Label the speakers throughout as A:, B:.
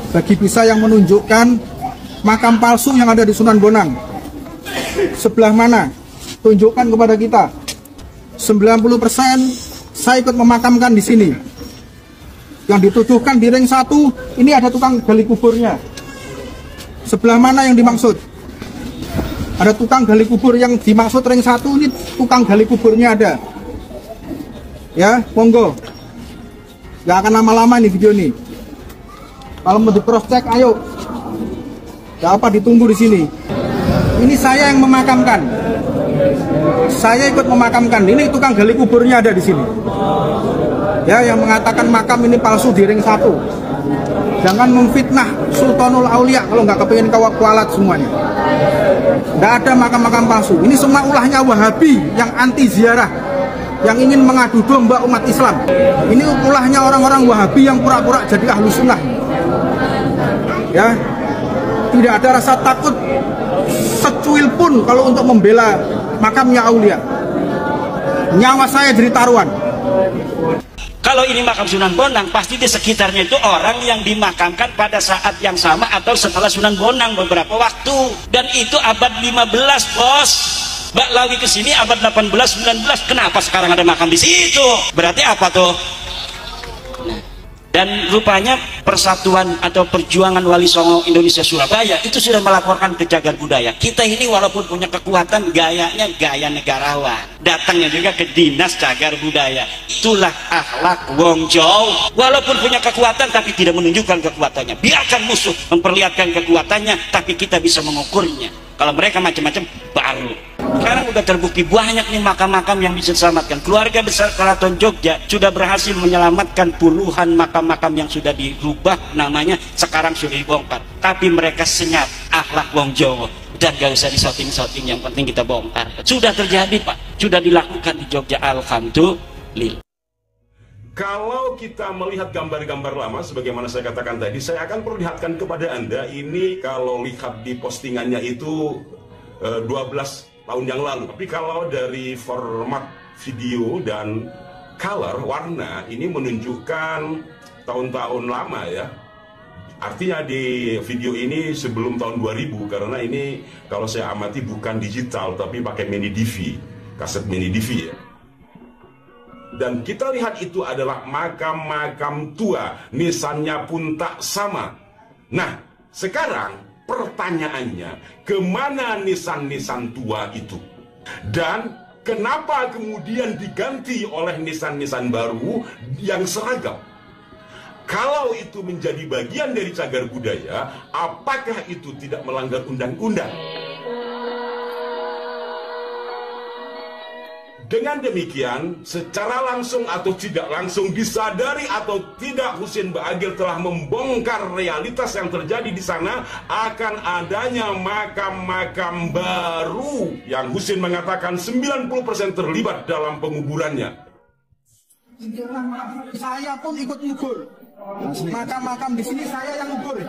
A: bagi bisa yang menunjukkan makam palsu yang ada di Sunan Bonang. Sebelah mana? Tunjukkan kepada kita. 90% saya ikut memakamkan di sini. Yang dituduhkan di ring 1, ini ada tukang gali kuburnya. Sebelah mana yang dimaksud? Ada tukang gali kubur yang dimaksud ring 1, ini tukang gali kuburnya ada. Ya, monggo. Gak akan lama-lama nih video ini. Kalau mau di cross check, ayo. Gak apa, ditunggu di sini. Ini saya yang memakamkan. Saya ikut memakamkan. Ini tukang gali kuburnya ada di sini. Ya, yang mengatakan makam ini palsu di ring 1. Jangan memfitnah Sultanul Aulia kalau nggak kepingin kualat semuanya. Nggak ada makam-makam palsu. Ini semua ulahnya Wahabi yang anti ziarah, yang ingin mengadu domba umat Islam. Ini ulahnya orang-orang Wahabi yang pura-pura jadi ahlu sunnah. Ya, tidak ada rasa takut secuil pun kalau untuk membela makamnya Aulia. Nyawa saya jadi taruhan.
B: Kalau ini makam Sunan Bonang, pasti di sekitarnya itu orang yang dimakamkan pada saat yang sama atau setelah Sunan Bonang beberapa waktu. Dan itu abad 15, bos. Mbak Lawi kesini abad 18, 19. Kenapa sekarang ada makam di situ? Berarti apa tuh? Dan rupanya Persatuan atau Perjuangan Wali Songo Indonesia Surabaya itu sudah melaporkan ke Cagar Budaya. Kita ini walaupun punya kekuatan, gayanya gaya negarawan. Datangnya juga ke Dinas Cagar Budaya. Itulah akhlak wong Jawa. Walaupun punya kekuatan tapi tidak menunjukkan kekuatannya. Biarkan musuh memperlihatkan kekuatannya, tapi kita bisa mengukurnya. Kalau mereka macam-macam baru. Sekarang udah terbukti banyak nih makam-makam yang bisa diselamatkan. Keluarga besar Keraton Jogja sudah berhasil menyelamatkan puluhan makam-makam yang sudah dirubah namanya, sekarang sudah dibongkar. Tapi mereka senyap akhlak wong Jawa. Dan gak usah disoting-soting, yang penting kita bongkar. Sudah terjadi, Pak. Sudah dilakukan di Jogja, alhamdulillah.
C: Kalau kita melihat gambar-gambar lama, sebagaimana saya katakan tadi, saya akan perlihatkan kepada Anda. Ini kalau lihat di postingannya itu 12 tahun yang lalu. Tapi kalau dari format video dan color, warna, ini menunjukkan tahun-tahun lama ya. Artinya di video ini sebelum tahun 2000, karena ini kalau saya amati bukan digital, tapi pakai mini DV, kaset mini DV ya. Dan kita lihat itu adalah makam-makam tua, nisannya pun tak sama. Nah, sekarang pertanyaannya, kemana nisan-nisan tua itu? Dan kenapa kemudian diganti oleh nisan-nisan baru yang seragam? Kalau itu menjadi bagian dari cagar budaya, apakah itu tidak melanggar undang-undang? Dengan demikian, secara langsung atau tidak langsung, disadari atau tidak, Husin Baagil telah membongkar realitas yang terjadi di sana. Akan adanya makam-makam baru yang Husin mengatakan 90% terlibat dalam penguburannya.
A: Saya pun ikut ngubur. Makam-makam di sini saya yang ngubur.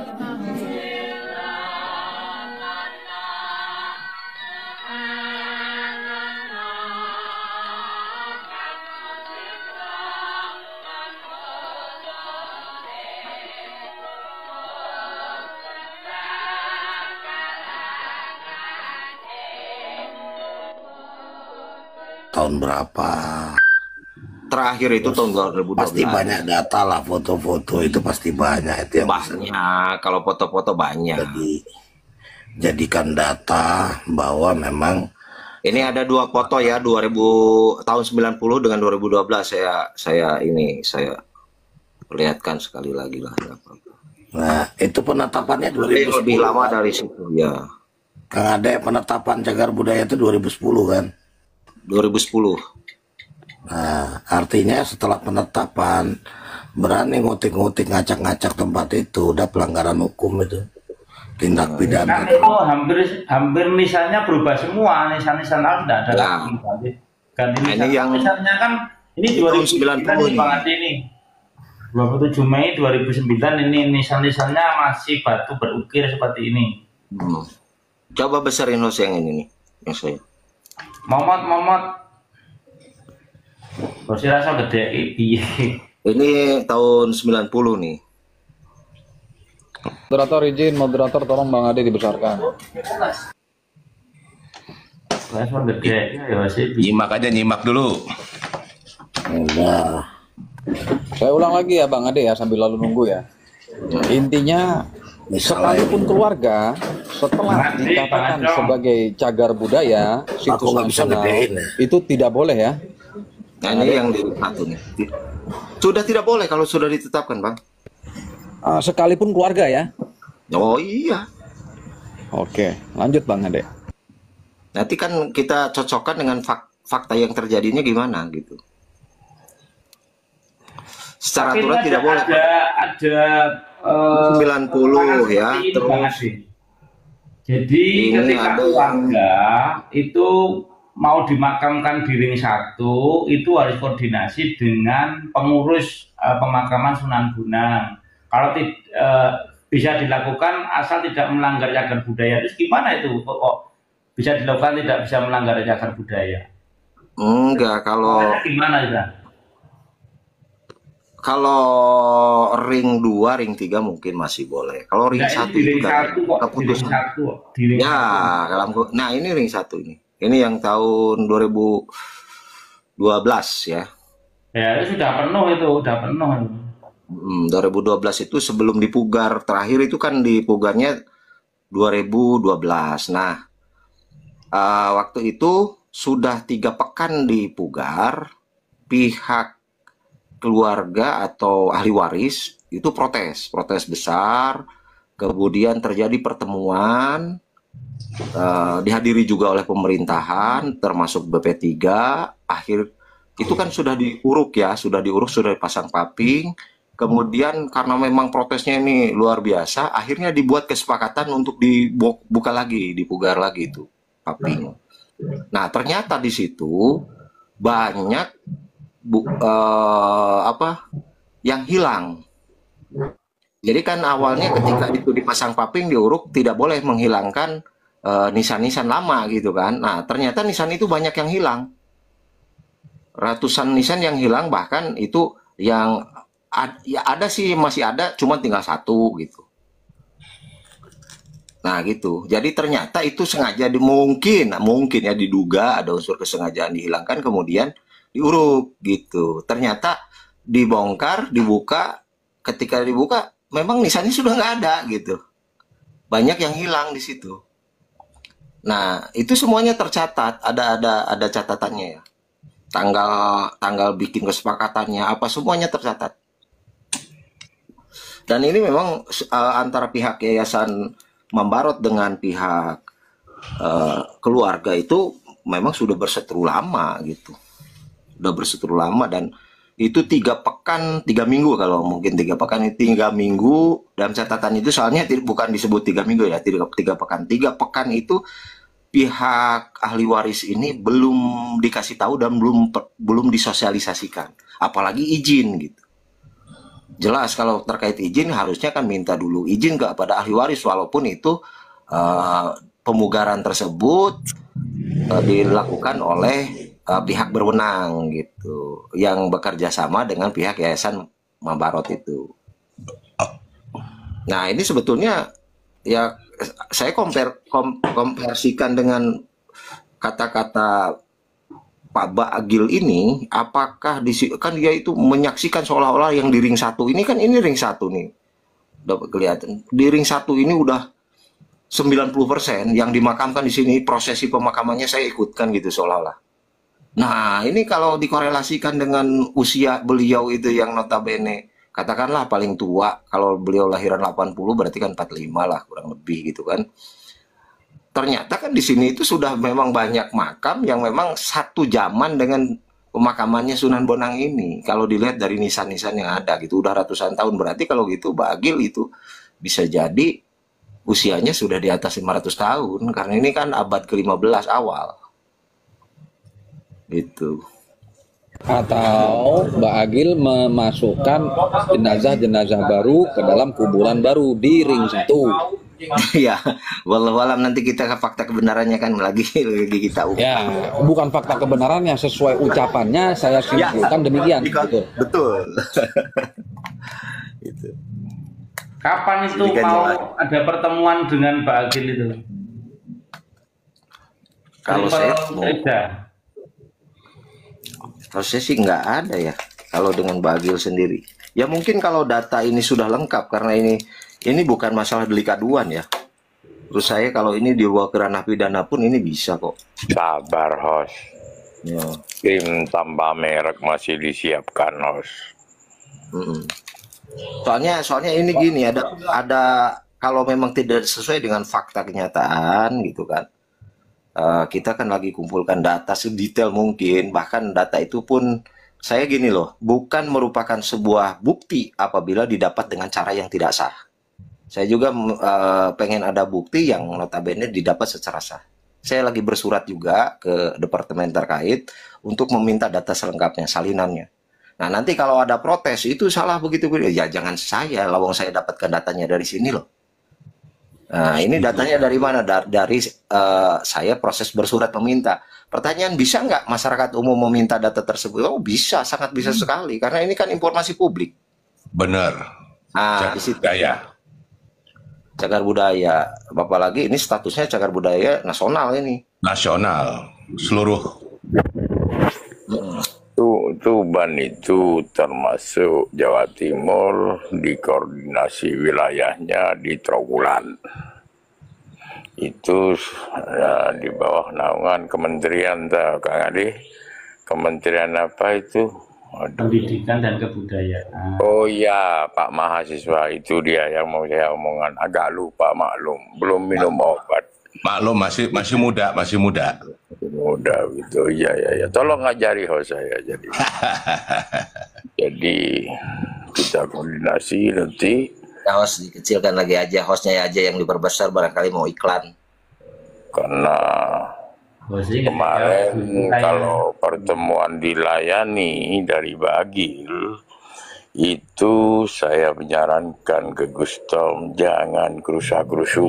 D: Tahun berapa?
E: Terakhir itu tahun 2012.
D: Pasti banyak data lah, foto-foto itu pasti banyak itu yang
E: banyak. Kalau foto-foto banyak.
D: Jadikan data bahwa memang
E: ini ada dua foto ya, 2000 tahun 90 dengan 2012 saya perlihatkan sekali lagi lah.
D: Nah, itu penetapannya 2010.
E: Lebih lama dari situ ya.
D: Kang Ade, penetapan cagar budaya itu 2010 kan?
E: 2010.
D: Nah, artinya setelah penetapan berani ngutik-ngutik, ngacak-ngacak tempat itu, udah pelanggaran hukum itu, tindak pidana.
F: Kan itu hampir nisannya berubah semua, nisan-nisan harus tidak ada lagi. Ganti nisan. Ini yang nisannya kan ini 2009 Bang Ade ini. 27 Mei 2009 ini nisan-nisannya masih batu berukir seperti ini.
E: Coba besarin host yang ini nih, yang saya.
F: Momot. Bos rasa gede.
E: Ini tahun 90 nih.
G: Moderator izin, moderator tolong Bang Ade dibesarkan.
H: Nyimak aja, nyimak dulu.
D: Udah.
G: Saya ulang lagi ya Bang Ade ya, sambil lalu nunggu ya. Intinya sekalipun keluarga setelah dikatakan sebagai cagar budaya situs nasional itu tidak boleh ya.
E: Nah ini yang satu nih. Sudah tidak boleh kalau sudah ditetapkan, Bang.
G: Sekalipun keluarga ya.
E: Oh iya.
G: Oke, lanjut Bang Ade.
E: Nanti kan kita cocokkan dengan fakta yang terjadinya gimana gitu. Secara aturan tidak boleh.
F: Ada
E: 90 ya. Terus
F: jadi
E: ini
F: ketika keluarga itu mau dimakamkan di ring 1 itu harus koordinasi dengan pengurus pemakaman Sunan Bonang. Kalau bisa dilakukan asal tidak melanggar cagar budaya. Terus gimana itu kok bisa dilakukan tidak bisa melanggar cagar budaya?
E: Enggak, kalau
F: gimana ya?
E: Kalau ring 2, ring 3 mungkin masih boleh. Kalau ring 1 itu keputusan. Ya, nah ini ring 1 ini. Ini yang tahun 2012 ya.
F: Ya, itu sudah penuh itu, udah penuh.
E: 2012 itu sebelum dipugar. Terakhir itu kan dipugarnya 2012. Nah, waktu itu sudah 3 pekan dipugar, pihak keluarga atau ahli waris itu protes besar, kemudian terjadi pertemuan, dihadiri juga oleh pemerintahan, termasuk BP3, akhir itu kan sudah diuruk ya, sudah dipasang paping, kemudian karena memang protesnya ini luar biasa, akhirnya dibuat kesepakatan untuk dibuka lagi, dipugar lagi itu paping. Nah ternyata di situ banyak yang hilang. Jadi kan awalnya ketika itu dipasang paping diuruk tidak boleh menghilangkan nisan-nisan lama gitu kan. Nah ternyata nisan itu banyak yang hilang, ratusan nisan yang hilang, bahkan itu yang ya ada sih masih ada, cuma tinggal 1 gitu. Nah gitu. Jadi ternyata itu sengaja mungkin ya diduga ada unsur kesengajaan dihilangkan kemudian diuruk gitu. Ternyata dibongkar, dibuka, ketika dibuka memang nisannya sudah nggak ada gitu. Banyak yang hilang di situ. Nah, itu semuanya tercatat, ada catatannya ya. Tanggal bikin kesepakatannya apa semuanya tercatat. Dan ini memang antara pihak Yayasan Mambarot dengan pihak keluarga itu memang sudah berseteru lama gitu. Udah berseteru lama, dan itu 3 pekan 3 minggu, kalau mungkin 3 pekan itu 3 minggu dalam catatan itu, soalnya bukan disebut 3 minggu ya, 3 pekan 3 pekan itu pihak ahli waris ini belum dikasih tahu dan belum disosialisasikan, apalagi izin gitu. Jelas kalau terkait izin harusnya kan minta dulu izin kepada ahli waris, walaupun itu pemugaran tersebut dilakukan oleh pihak berwenang gitu, yang bekerja sama dengan pihak Yayasan Mambarot itu. Nah ini sebetulnya ya saya komparasikan dengan kata-kata Pak Baagil ini, apakah kan dia itu menyaksikan seolah-olah yang di ring 1 ini kan, ini ring 1 nih dapat kelihatan di ring 1 ini udah 90% yang dimakamkan di sini, prosesi pemakamannya saya ikutkan gitu seolah-olah. Nah ini kalau dikorelasikan dengan usia beliau itu yang notabene katakanlah paling tua, kalau beliau lahiran 80 berarti kan 45 lah kurang lebih gitu kan. Ternyata kan di sini itu sudah memang banyak makam yang memang satu zaman dengan pemakamannya Sunan Bonang ini. Kalau dilihat dari nisan-nisan yang ada gitu udah ratusan tahun, berarti kalau gitu Bagil itu bisa jadi usianya sudah di atas 500 tahun, karena ini kan abad ke-15 awal gitu.
G: Atau Mbak Agil memasukkan jenazah-jenazah baru ke dalam kuburan baru di ring 1.
E: Ya, wallahualam, nanti kita ke fakta kebenarannya kan lagi kita
G: ya, bukan fakta kebenarannya, sesuai ucapannya saya simpulkan demikian.
E: Betul. Gitu.
F: Kapan itu mau ada pertemuan dengan Pak Agil itu?
E: Kalau saya sih nggak ada ya. Kalau dengan Pak Agil sendiri, ya mungkin kalau data ini sudah lengkap, karena ini bukan masalah delik aduan ya. Terus saya kalau ini dibawa ke ranah pidana pun ini bisa kok.
I: Sabar, host.
E: Ya.
I: Tim tambah merek masih disiapkan, host.
E: Soalnya ini gini, ada kalau memang tidak sesuai dengan fakta kenyataan gitu kan, kita kan lagi kumpulkan data sedetail mungkin, bahkan data itu pun saya gini loh, bukan merupakan sebuah bukti apabila didapat dengan cara yang tidak sah. Saya juga pengen ada bukti yang notabene didapat secara sah. Saya lagi bersurat juga ke departemen terkait untuk meminta data selengkapnya, salinannya. Nah, nanti kalau ada protes, itu salah begitu, ya jangan saya, lawang saya dapatkan datanya dari sini loh. Nah, ini datanya dari mana? Dari saya proses bersurat meminta. Pertanyaan, bisa nggak masyarakat umum meminta data tersebut? Oh, bisa, sangat bisa sekali, karena ini kan informasi publik.
H: Benar.
E: Nah, di situ ya. Cagar budaya, apalagi ini statusnya cagar budaya nasional ini.
H: Nasional, seluruh.
I: Tuban itu termasuk Jawa Timur, di koordinasi wilayahnya di Trowulan. Itu di bawah naungan kementerian, Kang Adi. Kementerian apa itu?
F: Pendidikan dan Kebudayaan.
I: Oh iya, Pak Mahasiswa, itu dia yang mau saya omongan. Agak lupa, maklum. Belum minum obat.
H: Maklum, masih muda, masih muda.
I: Muda gitu, ya. Tolong ngajari host saya jadi. Jadi kita koordinasi nanti.
E: Host dikecilkan lagi aja, hostnya aja yang diperbesar, barangkali mau iklan.
I: Karena kemarin kalau pertemuan dilayani dari Bagil, itu saya menyarankan ke Gustom jangan kerusak-kerusu,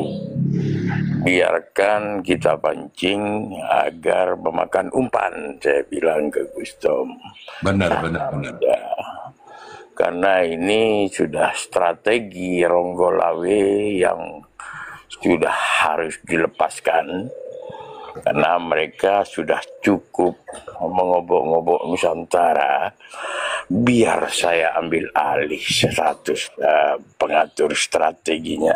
I: biarkan kita pancing agar memakan umpan, saya bilang ke Gustom.
H: Benar.
I: Karena ini sudah strategi Ronggolawe yang sudah harus dilepaskan, karena mereka sudah cukup mengobok-ngobok Nusantara. Biar saya ambil alih 100 pengatur strateginya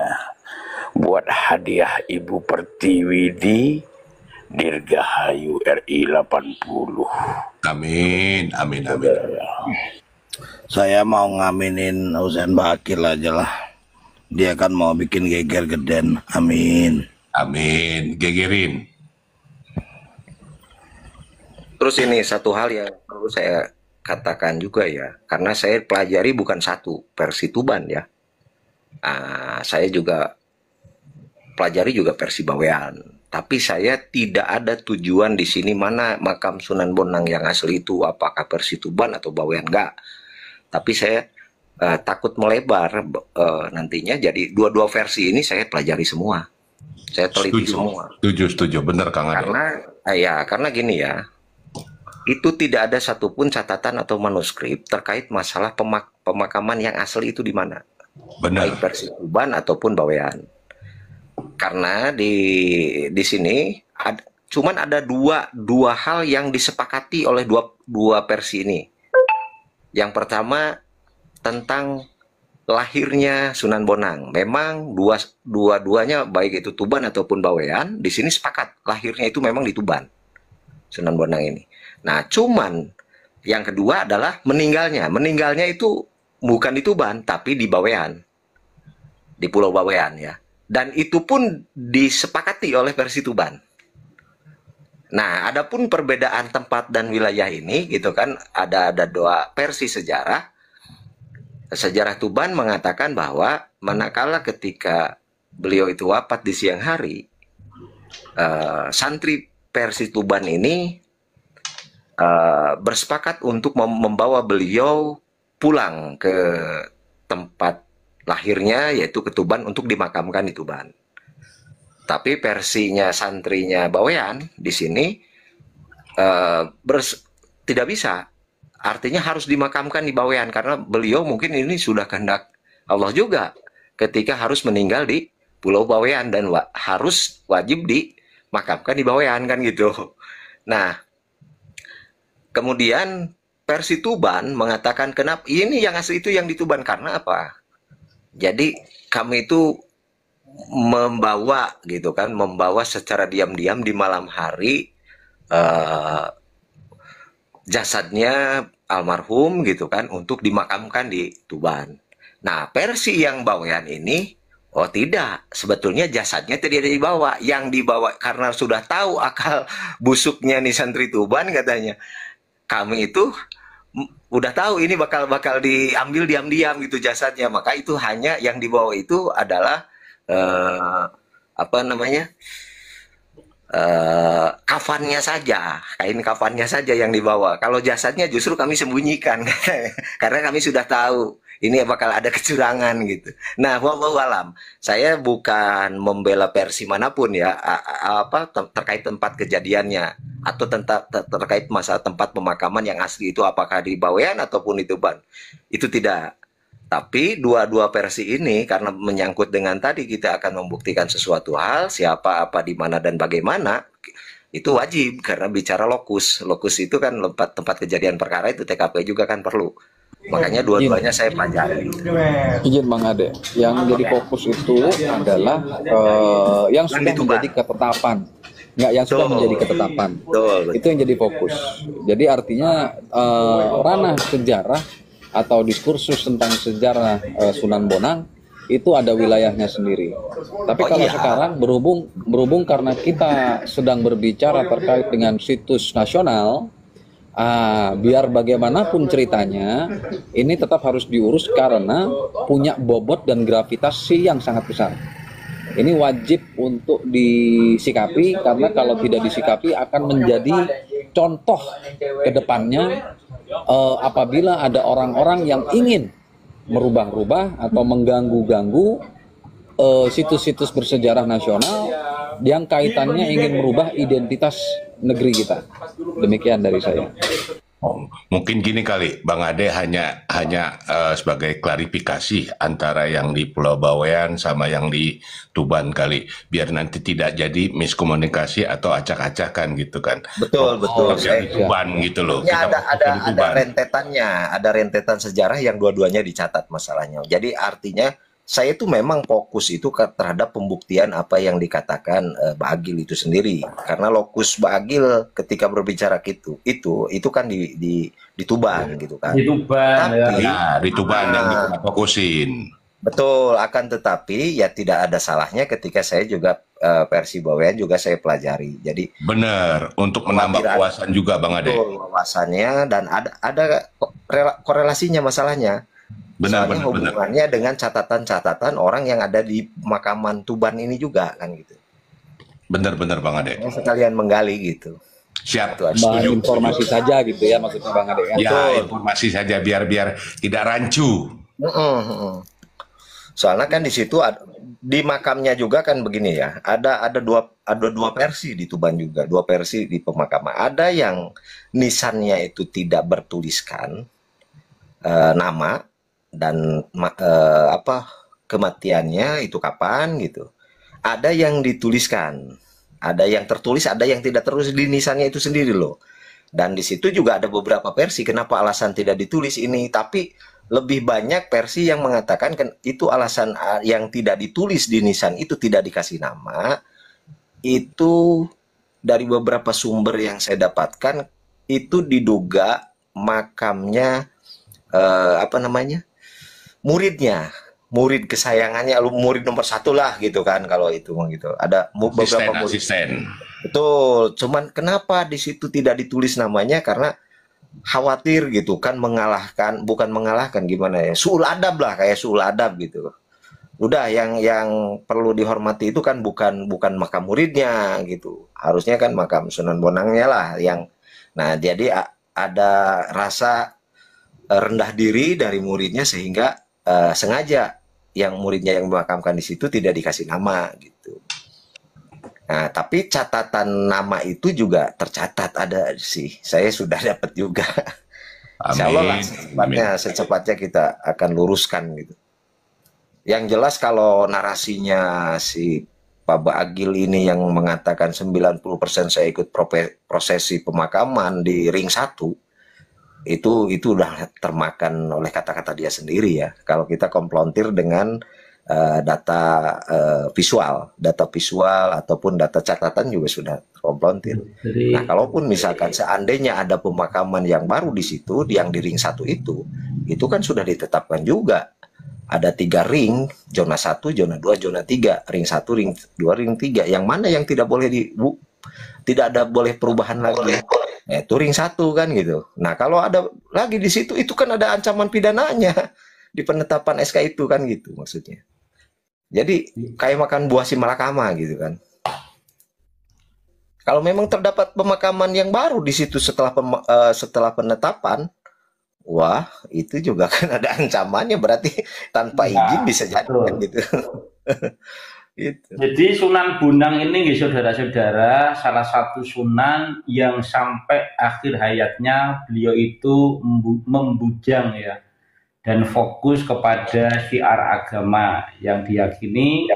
I: buat hadiah Ibu Pertiwi di Dirgahayu RI 80.
H: Amin.
D: Saya mau ngaminin Husein Bakil aja lah. Dia kan mau bikin geger geden. Amin.
H: Gegerin.
E: Terus ini satu hal yang perlu saya katakan juga ya, karena saya pelajari bukan satu versi Tuban ya. Saya juga pelajari juga versi Bawean. Tapi saya tidak ada tujuan di sini mana makam Sunan Bonang yang asli itu apakah versi Tuban atau Bawean, enggak. Tapi saya takut melebar nantinya, jadi dua versi ini saya pelajari semua. Saya teliti semua.
H: Setuju, benar Kang Ade.
E: Karena gini ya, itu tidak ada satupun catatan atau manuskrip terkait masalah pemakaman yang asli itu di mana.
H: Benar.
E: Baik versi Tuban ataupun Bawean. Karena di sini cuman ada dua hal yang disepakati oleh dua versi ini. Yang pertama tentang lahirnya Sunan Bonang. Memang dua-duanya baik itu Tuban ataupun Bawean di sini sepakat lahirnya itu memang di Tuban, Sunan Bonang ini. Nah, cuman yang kedua adalah meninggalnya. Meninggalnya itu bukan di Tuban tapi di Bawean, di Pulau Bawean ya. Dan itu pun disepakati oleh versi Tuban. Nah, adapun perbedaan tempat dan wilayah ini gitu kan, ada dua versi sejarah. Sejarah Tuban mengatakan bahwa manakala ketika beliau itu wafat di siang hari, santri versi Tuban ini bersepakat untuk membawa beliau pulang ke tempat lahirnya, yaitu ke Tuban, untuk dimakamkan di Tuban. Tapi versinya santrinya Bawean di sini tidak bisa. Artinya harus dimakamkan di Bawean karena beliau mungkin ini sudah kehendak Allah juga ketika harus meninggal di Pulau Bawean dan harus wajib dimakamkan di Bawean kan gitu. Nah, kemudian versi Tuban mengatakan kenapa ini yang asli itu yang di Tuban karena apa? Jadi kami itu membawa gitu kan, membawa secara diam-diam di malam hari jasadnya almarhum gitu kan untuk dimakamkan di Tuban. Nah, versi yang Bawean ini, oh tidak, sebetulnya jasadnya tidak dibawa. Yang dibawa karena sudah tahu akal busuknya nih santri Tuban katanya. Kami itu udah tahu ini bakal diambil diam-diam gitu jasadnya. Maka itu hanya yang dibawa itu adalah apa namanya? Kafannya saja, kain kafannya saja yang dibawa. Kalau jasadnya justru kami sembunyikan karena kami sudah tahu ini bakal ada kecurangan gitu. Nah, wallahu alam, saya bukan membela versi manapun ya, terkait tempat kejadiannya atau terkait masa tempat pemakaman yang asli itu apakah di Bawean ataupun di Tuban. Itu tidak. Tapi dua versi ini karena menyangkut dengan tadi kita akan membuktikan sesuatu hal, siapa, apa, di mana, dan bagaimana, itu wajib karena bicara lokus. Lokus itu kan tempat kejadian perkara itu TKP juga kan perlu. Makanya dua-duanya saya pelajari.
G: Izin Bang Ade, yang menjadi fokus itu adalah yang sudah menjadi ketetapan. Enggak, yang sudah menjadi ketetapan. Itu yang jadi fokus. Jadi artinya ranah sejarah atau diskursus tentang sejarah Sunan Bonang itu ada wilayahnya sendiri. Tapi kalau sekarang berhubung karena kita sedang berbicara terkait dengan situs nasional, biar bagaimanapun ceritanya ini tetap harus diurus karena punya bobot dan gravitasi yang sangat besar. Ini wajib untuk disikapi karena kalau tidak disikapi akan menjadi contoh ke depannya apabila ada orang-orang yang ingin merubah-rubah atau mengganggu-ganggu situs-situs bersejarah nasional yang kaitannya ingin merubah identitas negeri kita. Demikian dari saya.
H: Oh, mungkin gini kali, Bang Ade hanya sebagai klarifikasi antara yang di Pulau Bawean sama yang di Tuban kali, biar nanti tidak jadi miskomunikasi atau acak-acakan gitu kan.
E: Betul.
H: Yang di Tuban gitu loh.
E: Ya, ada rentetannya, ada rentetan sejarah yang dua-duanya dicatat masalahnya. Jadi artinya saya itu memang fokus itu terhadap pembuktian apa yang dikatakan Mbak Agil itu sendiri. Karena lokus Mbak Agil ketika berbicara itu kan di Tuban gitu kan.
F: Di Tuban.
H: Di Tuban yang difokusin.
E: Betul, akan tetapi ya tidak ada salahnya ketika saya juga versi Bawean juga saya pelajari. Jadi
H: benar untuk menambah wawasan juga Bang Ade.
E: Betul, wawasannya dan ada korelasinya masalahnya.
H: Benar.
E: Hubungannya dengan catatan-catatan orang yang ada di Makaman Tuban ini juga kan gitu.
H: Benar Bang Ade.
E: Sekalian menggali gitu.
H: Siap.
G: Bahan informasi saja gitu ya maksudnya Bang Ade kan?
H: Ya, informasi saja biar tidak rancu.
E: Soalnya kan di situ di makamnya juga kan begini ya. Ada dua versi di Tuban juga, dua versi di pemakaman. Ada yang nisannya itu tidak bertuliskan nama dan kematiannya itu kapan gitu. Ada yang dituliskan, ada yang tertulis, ada yang tidak tertulis di nisannya itu sendiri loh. Dan di situ juga ada beberapa versi kenapa alasan tidak ditulis ini, tapi lebih banyak versi yang mengatakan kan itu alasan yang tidak ditulis di nisan itu tidak dikasih nama. Itu dari beberapa sumber yang saya dapatkan itu diduga makamnya murid kesayangannya, murid nomor 1 lah gitu kan kalau itu gitu. Ada beberapa murid.
H: Asisten.
E: Betul. Cuman kenapa di situ tidak ditulis namanya karena khawatir gitu kan bukan mengalahkan gimana ya. Suul adab lah, kayak suul adab gitu. Udah yang perlu dihormati itu kan bukan makam muridnya gitu. Harusnya kan makam Sunan Bonangnya lah yang. Nah, jadi ada rasa rendah diri dari muridnya sehingga sengaja yang muridnya yang memakamkan di situ tidak dikasih nama gitu. Nah, tapi catatan nama itu juga tercatat ada sih. Saya sudah dapat juga. Insya Allah lah secepatnya kita akan luruskan gitu. Yang jelas kalau narasinya si Pak Agil ini yang mengatakan 90% saya ikut prosesi pemakaman di ring 1, itu udah termakan oleh kata-kata dia sendiri ya. Kalau kita komplontir dengan data visual ataupun data catatan juga sudah komplontir. Nah, kalaupun misalkan seandainya ada pemakaman yang baru di situ, yang di ring 1 itu kan sudah ditetapkan juga. Ada 3 ring, zona 1, zona 2, zona 3, ring 1, ring 2, ring 3. Yang mana yang tidak boleh tidak ada boleh perubahan lagi. Itu ring 1 kan gitu. Nah, kalau ada lagi di situ, itu kan ada ancaman pidananya di penetapan SK itu kan gitu maksudnya. Jadi kayak makan buah si malakama gitu kan. Kalau memang terdapat pemakaman yang baru di situ setelah penetapan, wah itu juga kan ada ancamannya, berarti tanpa izin bisa jadi kan gitu. Gitu.
F: Jadi Sunan Bonang ini saudara-saudara, salah satu sunan yang sampai akhir hayatnya beliau itu membujang ya, dan fokus kepada syiar agama yang diyakini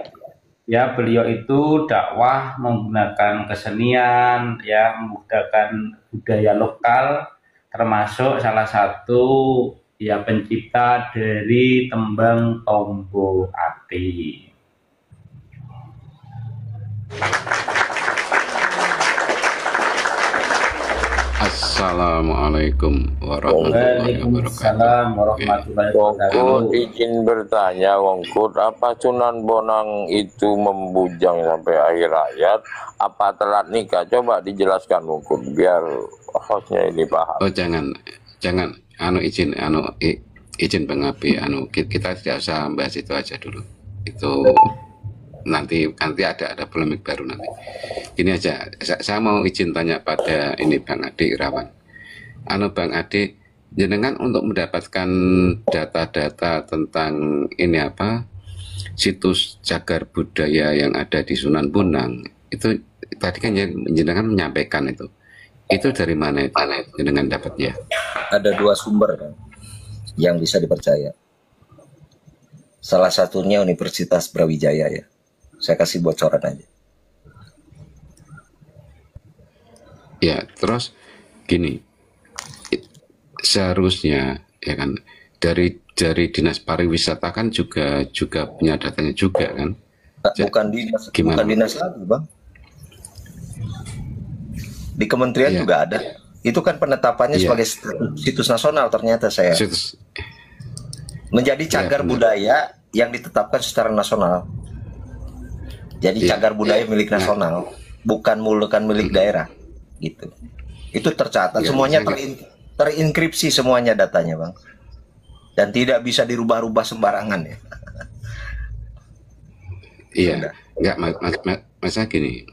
F: ya. Beliau itu dakwah menggunakan kesenian ya, menggunakan budaya lokal, termasuk salah satu ya pencipta dari tembang Tombo Ati.
J: Assalamualaikum warahmatullahi wabarakatuh.
I: Wongkut izin bertanya, Wongkut, apa Sunan Bonang itu membujang sampai akhir hayat? Apa telat nikah? Coba dijelaskan, Wongkut, biar hostnya ini paham.
J: Oh jangan, izin Bang Abi, kita tidak usah bahas itu aja dulu. Itu nanti ada polemik baru nanti. Ini aja, saya mau izin tanya pada ini Bang Ade Irawan. Bang Ade, jenengan untuk mendapatkan data-data tentang ini situs cagar budaya yang ada di Sunan Bonang, itu tadi kan jenengan menyampaikan itu dari mana itu jenengan dapatnya?
E: Ada 2 sumber kan yang bisa dipercaya. Salah satunya Universitas Brawijaya ya. Saya kasih bocoran aja.
J: Ya, terus gini, seharusnya ya kan dari dinas pariwisata kan juga punya datanya juga kan?
E: Bukan dinas lagi Bang. Di kementerian juga ada. Itu kan penetapannya sebagai situs nasional ternyata saya. Menjadi cagar budaya yang ditetapkan secara nasional. Jadi cagar budaya milik nasional, bukan milik daerah, gitu. Itu tercatat semuanya, terinkripsi semuanya datanya, Bang. Dan tidak bisa dirubah-rubah sembarangan ya.
J: Iya, enggak masa gini.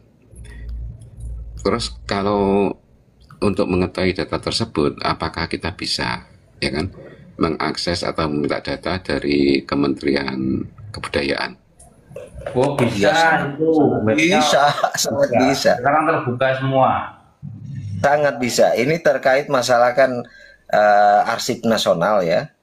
J: Terus kalau untuk mengetahui data tersebut, apakah kita bisa, ya kan, mengakses atau meminta data dari Kementerian Kebudayaan?
F: Oh bisa, itu
E: sangat bisa.
F: Sekarang terbuka semua.
E: Sangat bisa. Ini terkait masalah kan arsip nasional ya.